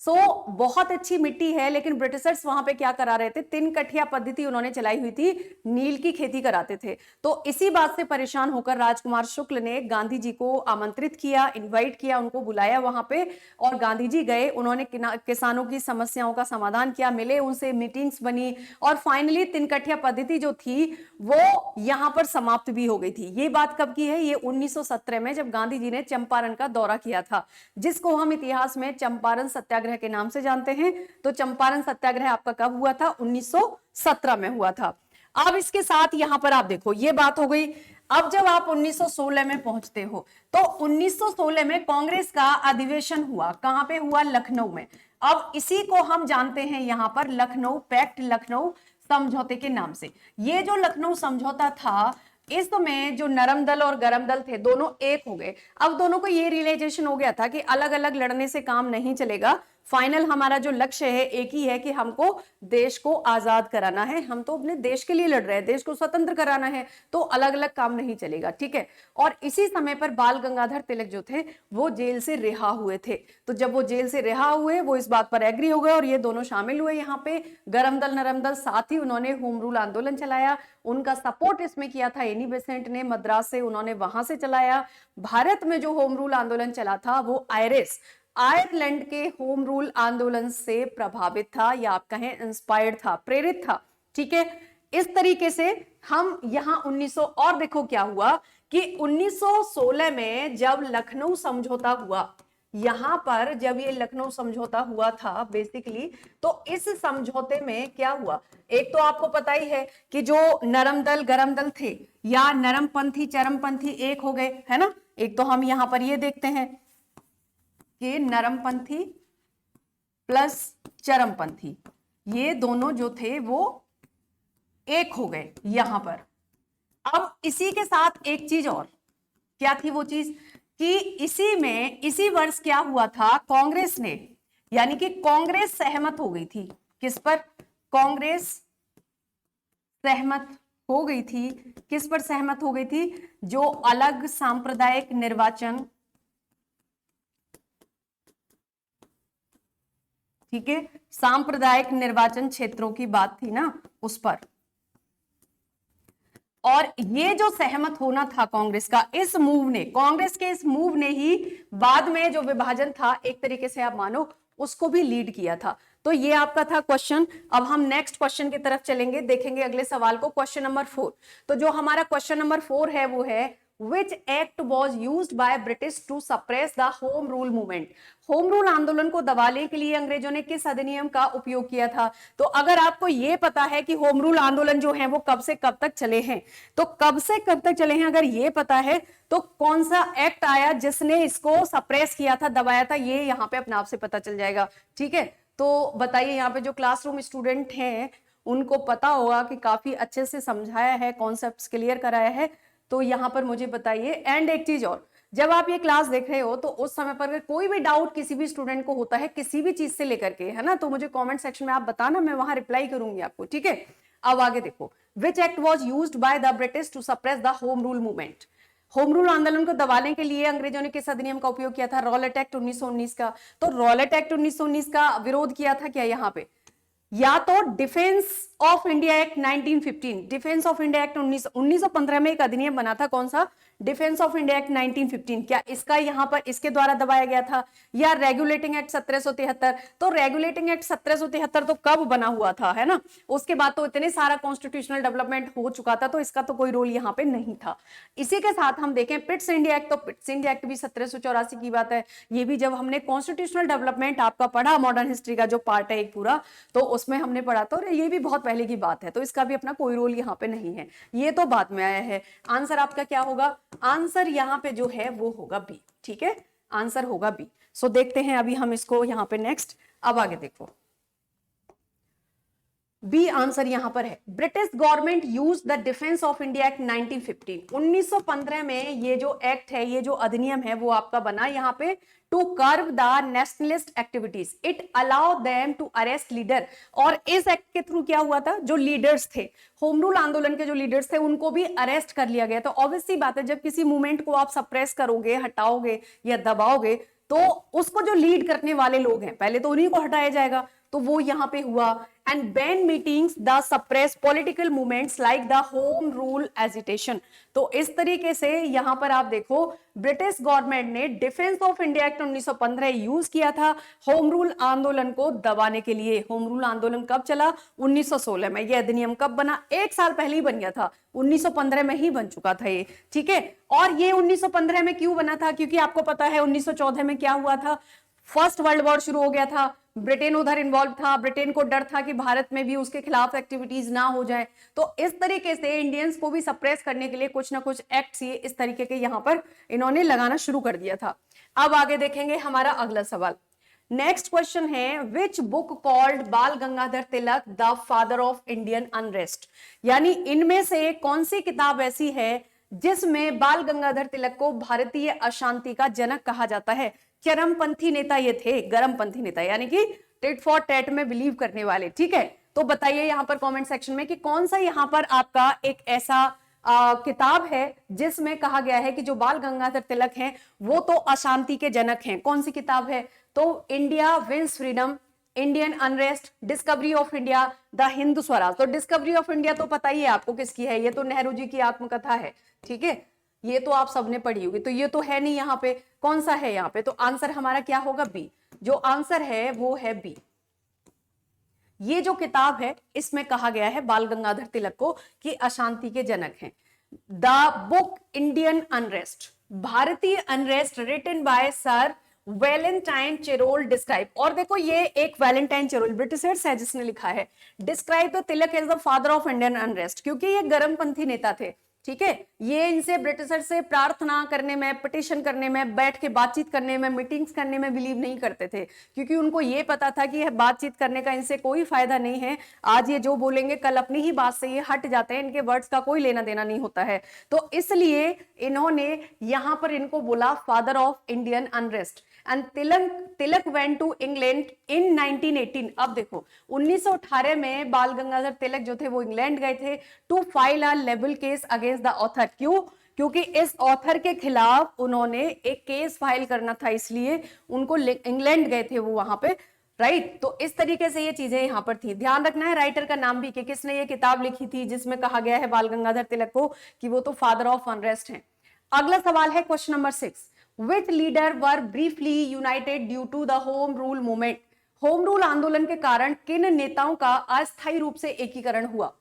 सो बहुत अच्छी मिट्टी है, लेकिन ब्रिटिशर्स वहां पे क्या करा रहे थे? 3 कठिया पद्धति उन्होंने चलाई हुई थी, नील की खेती कराते थे। तो इसी बात से परेशान होकर राजकुमार शुक्ल ने गांधी जी को आमंत्रित किया, इनवाइट किया, उनको बुलाया वहां पे, और गांधी जी गए, उन्होंने किसानों की समस्याओं का समाधान किया, मिले उनसे, मीटिंग्स बनी, और फाइनली 3 कठिया पद्धति जो थी वो यहां पर समाप्त भी हो गई थी। ये बात कब की है? ये 1917 में, जब गांधी जी ने चंपारण का दौरा किया था, जिसको हम इतिहास में चंपारण सत्याग्रह के नाम से जानते हैं। तो चंपारण सत्याग्रह आपका कब हुआ था? 1917 में हुआ था। अब इसके साथ यहां पर आप देखो, ये बात हो गई। अब जब आप 1916 में पहुंचते हो, तो 1916 में कांग्रेस का अधिवेशन हुआ, कहां पे हुआ? लखनऊ में। अब इसी को हम जानते हैं यहां पर लखनऊ पैक्ट, लखनऊ समझौते के नाम से। ये जो लखनऊ समझौता था, इसमें जो नरम दल और गरम दल थे, दोनों एक हो गए। अब दोनों को ये रियलाइजेशन हो गया था कि अलग अलग लड़ने से काम नहीं चलेगा, फाइनल हमारा जो लक्ष्य है एक ही है कि हमको देश को आजाद कराना है, हम तो अपने देश के लिए लड़ रहे हैं, देश को स्वतंत्र कराना है, तो अलग अलग काम नहीं चलेगा। ठीक है, और इसी समय पर बाल गंगाधर तिलक जो थे, वो जेल से रिहा हुए थे। तो जब वो जेल से रिहा हुए, वो इस बात पर एग्री हो गए, और ये दोनों शामिल हुए यहाँ पे, गरम दल नरम दल। साथ ही उन्होंने होम रूल आंदोलन चलाया, उनका सपोर्ट इसमें किया था एनी बेसेंट ने, मद्रास से, उन्होंने वहां से चलाया। भारत में जो होम रूल आंदोलन चला था, वो आयरलैंड के होम रूल आंदोलन से प्रभावित था, या आप कहें इंस्पायर्ड था, प्रेरित था। ठीक है, इस तरीके से हम यहां 1900, और देखो क्या हुआ कि 1916 में जब लखनऊ समझौता हुआ, यहां पर जब ये लखनऊ समझौता हुआ था बेसिकली, तो इस समझौते में क्या हुआ? एक तो आपको पता ही है कि जो नरम दल गरम दल थे, या नरमपंथी चरमपंथी एक हो गए, है ना। एक तो हम यहां पर ये देखते हैं कि नरमपंथी प्लस चरमपंथी, ये दोनों जो थे वो एक हो गए यहां पर। अब इसी के साथ एक चीज और, क्या थी वो चीज? कि इसी वर्ष क्या हुआ था? कांग्रेस ने, यानी कि कांग्रेस सहमत हो गई थी, किस पर? कांग्रेस सहमत हो गई थी, किस पर सहमत हो गई थी? जो अलग सांप्रदायिक निर्वाचन, ठीक है, सांप्रदायिक निर्वाचन क्षेत्रों की बात थी ना, उस पर। और ये जो सहमत होना था कांग्रेस का, इस मूव ने, कांग्रेस के इस मूव ने ही बाद में जो विभाजन था, एक तरीके से आप मानो, उसको भी लीड किया था। तो ये आपका था क्वेश्चन। अब हम नेक्स्ट क्वेश्चन की तरफ चलेंगे, देखेंगे अगले सवाल को, क्वेश्चन नंबर 4। तो जो हमारा क्वेश्चन नंबर 4 है वो है, Which act was used by British to suppress the Home Rule movement? Home rule आंदोलन को दबाने के लिए अंग्रेजों ने किस अधिनियम का उपयोग किया था? तो अगर आपको यह पता है कि होम रूल आंदोलन जो है वो कब से कब तक चले हैं, तो कब से कब तक चले हैं, अगर ये पता है, तो कौन सा एक्ट आया जिसने इसको सप्रेस किया था, दबाया था, ये यहाँ पे अपने आप से पता चल जाएगा। ठीक है, तो बताइए, यहाँ पे जो क्लासरूम स्टूडेंट हैं उनको पता होगा कि काफी अच्छे से समझाया है, कॉन्सेप्ट्स क्लियर कराया है, तो यहां पर मुझे बताइए। एंड एक चीज और, जब आप ये क्लास देख रहे हो तो उस समय पर अगर कोई भी डाउट किसी भी स्टूडेंट को होता है किसी भी चीज से लेकर के, है ना, तो मुझे कमेंट सेक्शन में आप बताना, मैं वहां रिप्लाई करूंगी आपको। ठीक है, अब आगे देखो, which act was used by the British to suppress the home rule movement? Home rule आंदोलन को दबाने के लिए अंग्रेजों ने किस अधिनियम का उपयोग किया था? रॉलेट एक्ट 1919 का। तो रॉलेट एक्ट 1919 का विरोध किया था क्या यहाँ पे? या तो defence of India act 1915, defence of India act 1915 में एक अधिनियम बना था, कौन सा, डिफेंस ऑफ इंडिया एक्ट 1915, क्या इसका यहां पर इसके द्वारा दबाया गया था, या रेगुलेटिंग एक्ट 1773? तो रेगुलेटिंग एक्ट 1773 तो कब बना हुआ था, है ना, उसके बाद तो इतने सारा कॉन्स्टिट्यूशनल डेवलपमेंट हो चुका था, तो इसका तो कोई रोल यहाँ पे नहीं था। इसी के साथ हम देखें पिट्स इंडिया एक्ट, तो पिट्स इंडिया एक्ट भी 1784 की बात है। ये भी जब हमने कॉन्स्टिट्यूशनल डेवलपमेंट आपका पढ़ा, मॉडर्न हिस्ट्री का जो पार्ट है एक पूरा, तो उसमें हमने पढ़ा, तो ये भी बहुत पहले की बात है, तो इसका भी अपना कोई रोल यहाँ पे नहीं है, ये तो बाद में आया है। आंसर आपका क्या होगा, आंसर यहाँ पे जो है वो होगा बी, ठीक है, आंसर होगा बी। सो देखते हैं अभी हम इसको यहाँ पे नेक्स्ट, अब आगे देखो, बी आंसर यहां पर है। British government use the defence of India act 1915, 1915 में ये जो एक्ट है, ये जो अधिनियम है वो आपका बना यहाँ पे, to curve the nationalist activities, it allow them to arrest leader. और इस एक्ट के थ्रू क्या हुआ था, जो लीडर्स थे, होम रूल आंदोलन के जो लीडर्स थे, उनको भी अरेस्ट कर लिया गया। तो ऑब्वियस सी बात है, जब किसी मूवमेंट को आप सप्रेस करोगे, हटाओगे या दबाओगे, तो उसको जो लीड करने वाले लोग हैं, पहले तो उन्हीं को हटाया जाएगा, तो वो यहां पे हुआ। And ban meetings the suppress political movements like the home rule agitation. तो इस तरीके से यहां पर आप देखो, ब्रिटिश गवर्नमेंट ने defence of India act 1915 use किया था होम रूल आंदोलन को दबाने के लिए। होम रूल आंदोलन कब चला, 1916 में। यह अधिनियम कब बना, एक साल पहले ही बन गया था, 1915 में ही बन चुका था ये, ठीक है। और ये 1915 में क्यों बना था, क्योंकि आपको पता है 1914 में क्या हुआ था, फर्स्ट वर्ल्ड वॉर शुरू हो गया था, ब्रिटेन उधर इन्वॉल्व था, ब्रिटेन को डर था कि भारत में भी उसके खिलाफ एक्टिविटीज ना हो जाए, तो इस तरीके से इंडियंस को भी सप्रेस करने के लिए कुछ ना कुछ एक्ट्स ये इस तरीके के यहां पर इन्होंने लगाना शुरू कर दिया था। अब आगे देखेंगे हमारा अगला सवाल। नेक्स्ट क्वेश्चन है, विच book called Bal Gangadhar Tilak the father of Indian unrest, यानी इनमें से कौन सी किताब ऐसी है जिसमें बाल गंगाधर तिलक को भारतीय अशांति का जनक कहा जाता है। चरमपंथी नेता ये थे, गरमपंथी नेता, यानी कि टिट फॉर टैट में बिलीव करने वाले, ठीक है। तो बताइए यहां पर कमेंट सेक्शन में कि कौन सा यहां पर आपका एक ऐसा किताब है जिसमें कहा गया है कि जो बाल गंगाधर तिलक हैं वो तो अशांति के जनक हैं। कौन सी किताब है, तो India wins freedom, Indian unrest, discovery of India, the Hindu Swaraj. तो डिस्कवरी ऑफ इंडिया तो पता ही है आपको किसकी है, ये तो नेहरू जी की आत्मकथा है, ठीक है, ये तो आप सबने पढ़ी होगी, तो ये तो है नहीं यहाँ पे। कौन सा है यहाँ पे, तो आंसर हमारा क्या होगा, बी। जो आंसर है वो है बी। ये जो किताब है इसमें कहा गया है बाल गंगाधर तिलक को कि अशांति के जनक हैं। द बुक इंडियन अनरेस्ट, भारतीय unrest, written by sir Valentine Chirol describe. और देखो ये एक वैलेंटाइन चेरोल ब्रिटिशर्स है जिसने लिखा है, describe the Tilak as the father of Indian unrest, क्योंकि ये गर्मपंथी नेता थे, ठीक है। ये इनसे ब्रिटिशर से प्रार्थना करने में, पिटिशन करने में, बैठ के बातचीत करने में, मीटिंग्स करने में बिलीव नहीं करते थे, क्योंकि उनको ये पता था कि यह बातचीत करने का इनसे कोई फायदा नहीं है। आज ये जो बोलेंगे कल अपनी ही बात से ये हट जाते हैं, इनके वर्ड्स का कोई लेना देना नहीं होता है। तो इसलिए इन्होंने यहां पर इनको बोला father of Indian unrest. And Tilak went to England in 1918। अब देखो 1918 में बाल गंगाधर तिलक जो थे वो इंग्लैंड गए थे to file a libel case against the author. क्यों, क्योंकि इस ऑथर के खिलाफ उन्होंने एक केस फाइल करना था, इसलिए उनको इंग्लैंड गए थे वो वहां पे, राइट। तो इस तरीके से ये चीजें यहां पर थी। ध्यान रखना है राइटर का नाम भी कि किसने ये किताब लिखी थी जिसमें कहा गया है बाल गंगाधर तिलक को कि वो तो फादर ऑफ अनरेस्ट हैं। अगला सवाल है question number 6, Which leader were briefly united due to the Home Rule movement? Home rule आंदोलन के कारण किन नेताओं का अस्थायी रूप से एकीकरण हुआ।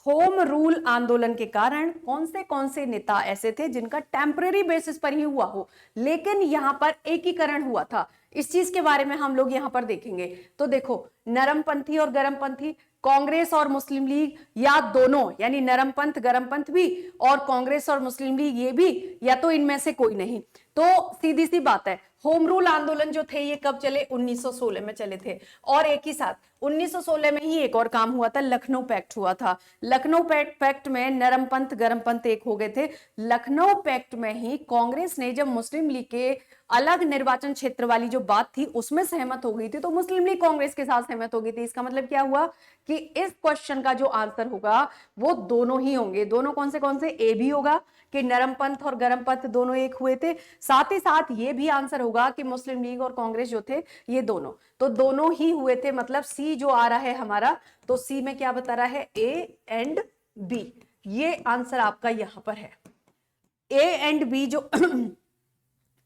होम रूल आंदोलन के कारण कौन से नेता ऐसे थे जिनका टेम्पररी बेसिस पर ही हुआ हो, लेकिन यहां पर एकीकरण हुआ था। इस चीज के बारे में हम लोग यहां पर देखेंगे। तो देखो, नरमपंथी और गरमपंथी, कांग्रेस और मुस्लिम लीग, या दोनों, यानी नरमपंथ गरमपंथ भी और कांग्रेस और मुस्लिम लीग ये भी, या तो इनमें से कोई नहीं। तो सीधी सी बात है, होम रूल आंदोलन जो थे ये कब चले, 1916 में चले थे। और एक ही साथ 1916 में ही एक और काम हुआ था, लखनऊ पैक्ट हुआ था। लखनऊ पैक्ट में नरमपंथ गरमपंथ एक हो गए थे। लखनऊ पैक्ट में ही कांग्रेस ने जब मुस्लिम लीग के अलग निर्वाचन क्षेत्र वाली जो बात थी उसमें सहमत हो गई थी, तो मुस्लिम लीग कांग्रेस के साथ सहमत हो गई थी। इसका मतलब क्या हुआ कि इस क्वेश्चन का जो आंसर होगा वो दोनों ही होंगे। दोनों कौन से, ए भी होगा कि नरमपंथ और गरमपंथ दोनों एक हुए थे, साथ ही साथ ये भी आंसर होगा कि मुस्लिम लीग और कांग्रेस जो थे ये दोनों। तो दोनों ही हुए थे, मतलब सी जो आ रहा है हमारा, तो सी में क्या बता रहा है, ए एंड बी। ये आंसर आपका यहां पर है, ए एंड बी जो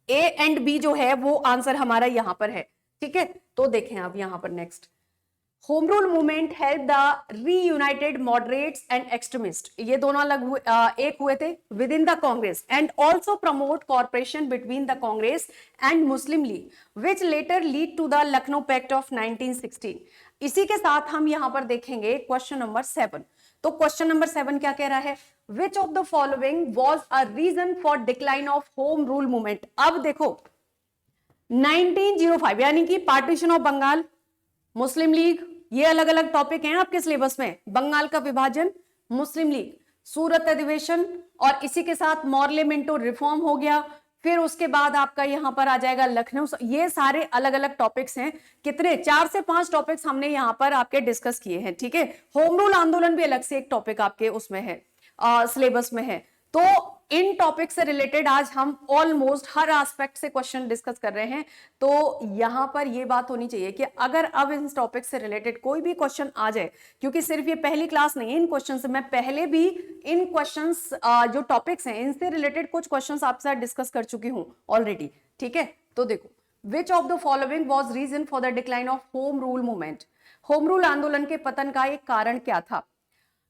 ए एंड बी जो है वो आंसर हमारा यहां पर है। ठीक है, तो देखें आप यहां पर next, home rule movement help the reunited moderates and extremist, ये दोनों अलग हुए, एक हुए थे within the Congress, and also promote corporation between the Congress and Muslim League which later lead to the Lucknow pact of 1916। इसी के साथ हम यहां पर देखेंगे क्वेश्चन नंबर 7। तो क्वेश्चन नंबर 7 क्या कह रहा है, which of the following was a reason for decline of home rule movement. अब देखो 1905 यानी कि पार्टीशन ऑफ बंगाल, मुस्लिम लीग, ये अलग अलग टॉपिक हैं आपके सिलेबस में, बंगाल का विभाजन, मुस्लिम लीग, सूरत अधिवेशन, और इसी के साथ मॉर्ले मिंटो रिफॉर्म हो गया, फिर उसके बाद आपका यहां पर आ जाएगा लखनऊ। ये सारे अलग अलग टॉपिक्स हैं, कितने 4 से 5 टॉपिक्स हमने यहां पर आपके डिस्कस किए हैं। ठीक है, होम रूल आंदोलन भी अलग से एक टॉपिक आपके उसमें है, सिलेबस में है। तो इन टॉपिक से रिलेटेड आज हम ऑलमोस्ट हर एस्पेक्ट से क्वेश्चन डिस्कस कर रहे हैं। तो यहां पर ये बात होनी चाहिए कि अगर अब इन टॉपिक से रिलेटेड कोई भी क्वेश्चन आ जाए, क्योंकि सिर्फ ये पहली क्लास नहीं है, इन क्वेश्चन से मैं पहले भी इन क्वेश्चंस जो टॉपिक्स हैं इनसे रिलेटेड कुछ क्वेश्चंस आपके साथ डिस्कस कर चुकी हूं ऑलरेडी। ठीक है, तो देखो, which of the following was reason for the decline of home rule movement, home rule आंदोलन के पतन का एक कारण क्या था।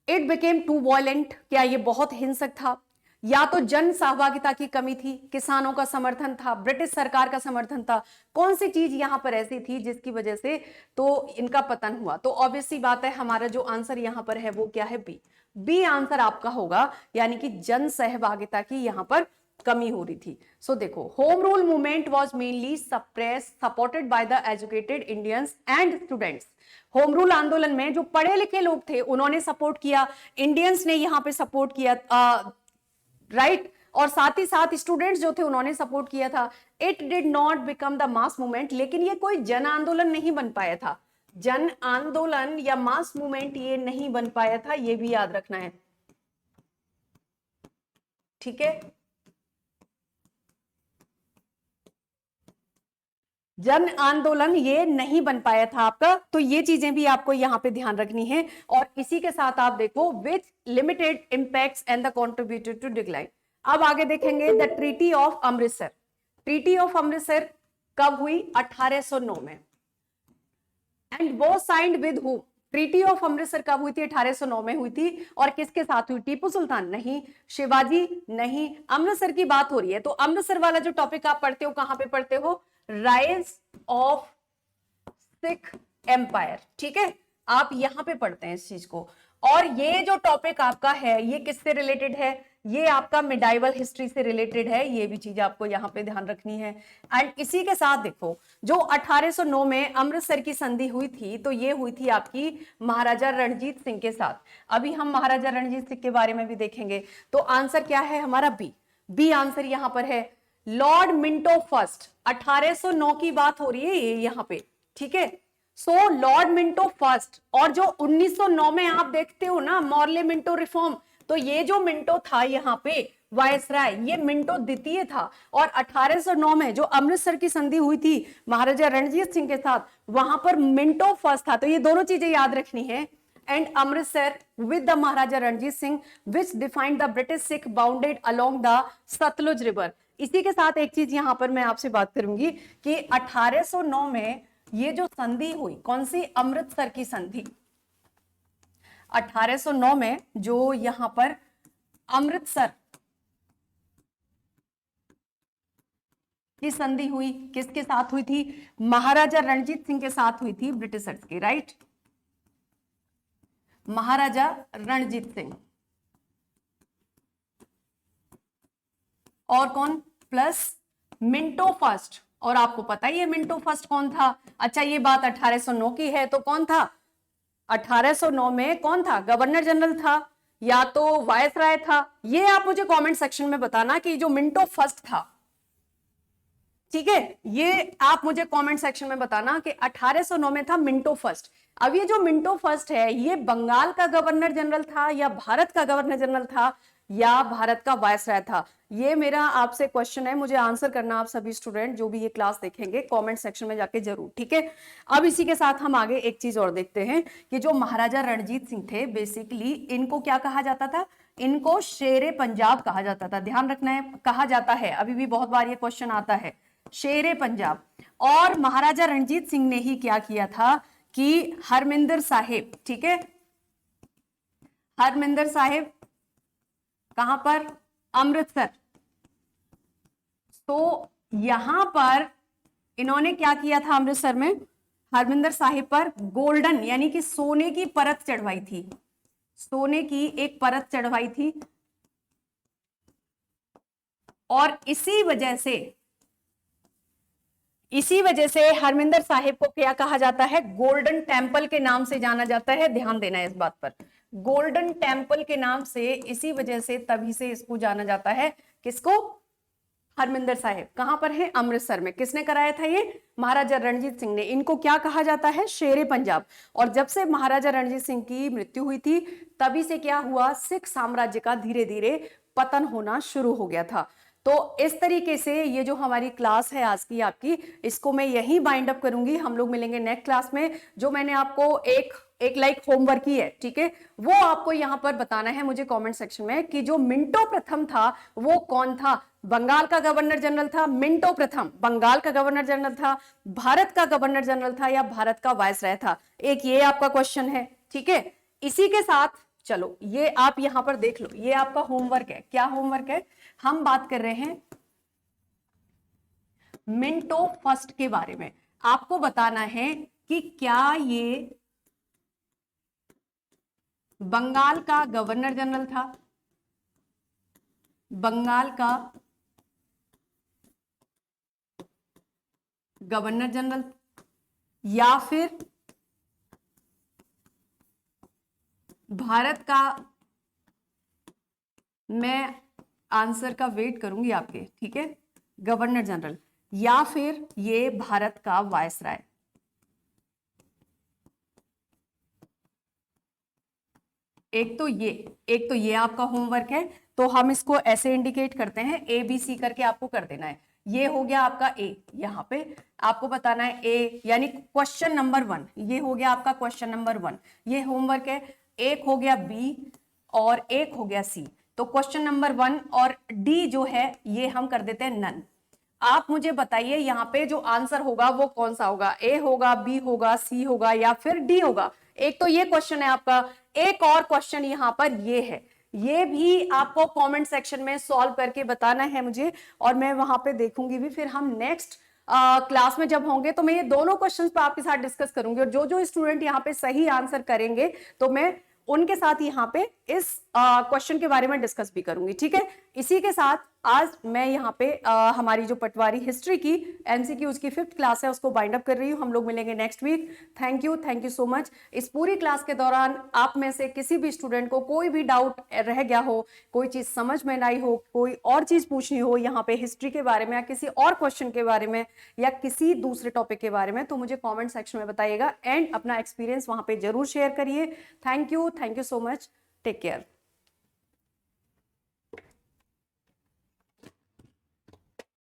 इट बिकेम टू वॉयलेंट, क्या ये बहुत हिंसक था, या तो जन सहभागिता की कमी थी, किसानों का समर्थन था, ब्रिटिश सरकार का समर्थन था, कौन सी चीज यहां पर ऐसी थी जिसकी वजह से तो इनका पतन हुआ। तो ऑब्वियस सी बात है, हमारा जो आंसर यहां पर है वो क्या है, बी। बी आंसर आपका होगा, यानी कि जन सहभागिता की यहां पर कमी हो रही थी। सो देखो, home rule movement was mainly supported by the educated Indians and students. Home rule आंदोलन में जो पढ़े लिखे लोग थे उन्होंने सपोर्ट किया, इंडियंस ने यहां पे सपोर्ट किया, राइट, और साथ ही साथ स्टूडेंट्स जो थे उन्होंने सपोर्ट किया था। It did not become the mass movement, लेकिन ये कोई जन आंदोलन नहीं बन पाया था, जन आंदोलन या मास मूवमेंट ये नहीं बन पाया था, ये भी याद रखना है। ठीक है, जन आंदोलन ये नहीं बन पाया था आपका, तो ये चीजें भी आपको यहां पे ध्यान रखनी है। और इसी के साथ आप देखो, which limited impacts and the contributed to decline. अब आगे देखेंगे the treaty of Amritsar. Treaty of Amritsar कब हुई, 1809 में, एंड वो signed with whom. Treaty of Amritsar कब हुई थी, 1809 में हुई थी, और किसके साथ हुई, टिप्पू सुल्तान नहीं, शिवाजी नहीं, अमृतसर की बात हो रही है। तो अमृतसर वाला जो टॉपिक आप पढ़ते हो, कहां पे पढ़ते हो, राइज ऑफ सिख एम्पायर। ठीक है, आप यहां पे पढ़ते हैं इस चीज को। और ये जो टॉपिक आपका है ये किससे रिलेटेड है, ये आपका मिडाइवल हिस्ट्री से रिलेटेड है, ये भी चीज आपको यहां पे ध्यान रखनी है। एंड इसी के साथ देखो, जो 1809 में अमृतसर की संधि हुई थी, तो ये हुई थी आपकी महाराजा रणजीत सिंह के साथ। अभी हम महाराजा रणजीत सिंह के बारे में भी देखेंगे। तो आंसर क्या है हमारा, बी। बी आंसर यहां पर है। लॉर्ड मिंटो फर्स्ट, 1809 की बात हो रही है ये यहां पे। ठीक है, सो लॉर्ड मिंटो फर्स्ट, और जो 1909 में आप देखते हो ना मॉर्ले मिंटो रिफॉर्म, तो ये जो मिंटो था यहाँ पे वायसराय, ये मिंटो द्वितीय था। और 1809 में जो अमृतसर की संधि हुई थी महाराजा रणजीत सिंह के साथ, वहां पर मिंटो फर्स्ट था। तो ये दोनों चीजें याद रखनी है। And Amritsar with the Maharaja Ranjit Singh which defined the British Sikh bounded along the Sutlej river. इसी के साथ एक चीज यहां पर मैं आपसे बात करूंगी कि 1809 में ये जो संधि हुई, कौन सी, अमृतसर की संधि। 1809 में जो यहां पर अमृतसर की संधि हुई, किसके साथ हुई थी, महाराजा रणजीत सिंह के साथ हुई थी, ब्रिटिशर्स की, राइट, महाराजा रणजीत सिंह और कौन, प्लस मिंटो फर्स्ट। और आपको पता ही है मिंटो फर्स्ट कौन था। अच्छा, ये बात 1809 की है, तो कौन था 1809 में, कौन था, गवर्नर जनरल था या तो वायसराय था। ये आप मुझे कमेंट सेक्शन में बताना कि जो मिंटो फर्स्ट था, ठीक है, ये आप मुझे कमेंट सेक्शन में बताना कि 1809 में था मिंटो फर्स्ट। अब ये जो मिंटो फर्स्ट है, ये बंगाल का गवर्नर जनरल था या भारत का गवर्नर जनरल था, या भारत का वायसराय था? ये मेरा आपसे क्वेश्चन है, मुझे आंसर करना आप सभी स्टूडेंट जो भी ये क्लास देखेंगे कमेंट सेक्शन में जाके जरूर, ठीक है। अब इसी के साथ हम आगे एक चीज और देखते हैं कि जो महाराजा रणजीत सिंह थे, बेसिकली इनको क्या कहा जाता था? इनको शेरे पंजाब कहा जाता था। ध्यान रखना है, कहा जाता है, अभी भी बहुत बार ये क्वेश्चन आता है, शेरे पंजाब। और महाराजा रणजीत सिंह ने ही क्या किया था कि हरमिंदर साहिब, ठीक है, हरमिंदर साहिब कहां पर? अमृतसर। तो यहां पर इन्होंने क्या किया था? अमृतसर में हरमिंदर साहिब पर गोल्डन यानी कि सोने की परत चढ़वाई थी, सोने की एक परत चढ़वाई थी। और इसी वजह से हरमिंदर साहिब को क्या कहा जाता है? गोल्डन टेंपल के नाम से जाना जाता है। ध्यान देना है इस बात पर, गोल्डन टेंपल के नाम से, इसी वजह से, तभी से इसको जाना जाता है। किसको? हरमिंदर साहिब। कहां पर है? अमृतसर में। किसने कराया था ये? महाराजा रणजीत सिंह ने। इनको क्या कहा जाता है? शेरे पंजाब। और जब से महाराजा रणजीत सिंह की मृत्यु हुई थी, तभी से क्या हुआ? सिख साम्राज्य का धीरे धीरे पतन होना शुरू हो गया था। तो इस तरीके से ये जो हमारी क्लास है आज की आपकी, इसको मैं यही बाइंड अप करूंगी। हम लोग मिलेंगे नेक्स्ट क्लास में। जो मैंने आपको एक लाइक होमवर्क की है, ठीक है, वो आपको यहां पर बताना है मुझे कमेंट सेक्शन में कि जो मिंटो प्रथम था वो कौन था? बंगाल का गवर्नर जनरल था मिंटो प्रथम, बंगाल का गवर्नर जनरल था, भारत का गवर्नर जनरल था, या भारत का वायसराय था? एक ये आपका क्वेश्चन है, ठीक है। इसी के साथ चलो ये आप यहां पर देख लो, ये आपका होमवर्क है। क्या होमवर्क है? हम बात कर रहे हैं मिंटो फर्स्ट के बारे में। आपको बताना है कि क्या ये बंगाल का गवर्नर जनरल था, बंगाल का गवर्नर जनरल, या फिर भारत का, मैं आंसर का वेट करूंगी आपके, ठीक है, गवर्नर जनरल, या फिर ये भारत का वायसराय। एक तो ये आपका होमवर्क है। तो हम इसको ऐसे इंडिकेट करते हैं, ए बी सी करके आपको कर देना है। ये हो गया आपका ए, यहाँ पे आपको बताना है ए, यानी क्वेश्चन नंबर 1, ये हो गया आपका क्वेश्चन नंबर 1, ये होमवर्क है। एक हो गया बी और एक हो गया सी। तो क्वेश्चन नंबर 1 और डी जो है ये हम कर देते हैं नन। आप मुझे बताइए यहाँ पे जो आंसर होगा वो कौन सा होगा? ए होगा, बी होगा, सी होगा, या फिर डी होगा? एक तो ये क्वेश्चन है आपका। एक और क्वेश्चन यहाँ पर ये है, ये भी आपको कमेंट सेक्शन में सॉल्व करके बताना है मुझे, और मैं वहां पे देखूंगी भी। फिर हम नेक्स्ट क्लास में जब होंगे तो मैं ये दोनों क्वेश्चंस पे आपके साथ डिस्कस करूंगी, और जो जो स्टूडेंट यहाँ पे सही आंसर करेंगे तो मैं उनके साथ यहाँ पे इस क्वेश्चन के बारे में डिस्कस भी करूंगी, ठीक है। इसी के साथ आज मैं यहाँ पे हमारी जो पटवारी हिस्ट्री की एमसीक्यूज की 5th क्लास है उसको बाइंड अप कर रही हूँ। हम लोग मिलेंगे next week. Thank you so much. इस पूरी क्लास के दौरान आप में से किसी भी स्टूडेंट को कोई भी डाउट रह गया हो, कोई चीज समझ में नहीं हो, कोई और चीज पूछनी हो यहाँ पे हिस्ट्री के बारे में, या किसी और क्वेश्चन के बारे में, या किसी दूसरे टॉपिक के बारे में, तो मुझे कॉमेंट सेक्शन में बताइएगा एंड अपना एक्सपीरियंस वहां पे जरूर शेयर करिए। Thank you so much. Take care.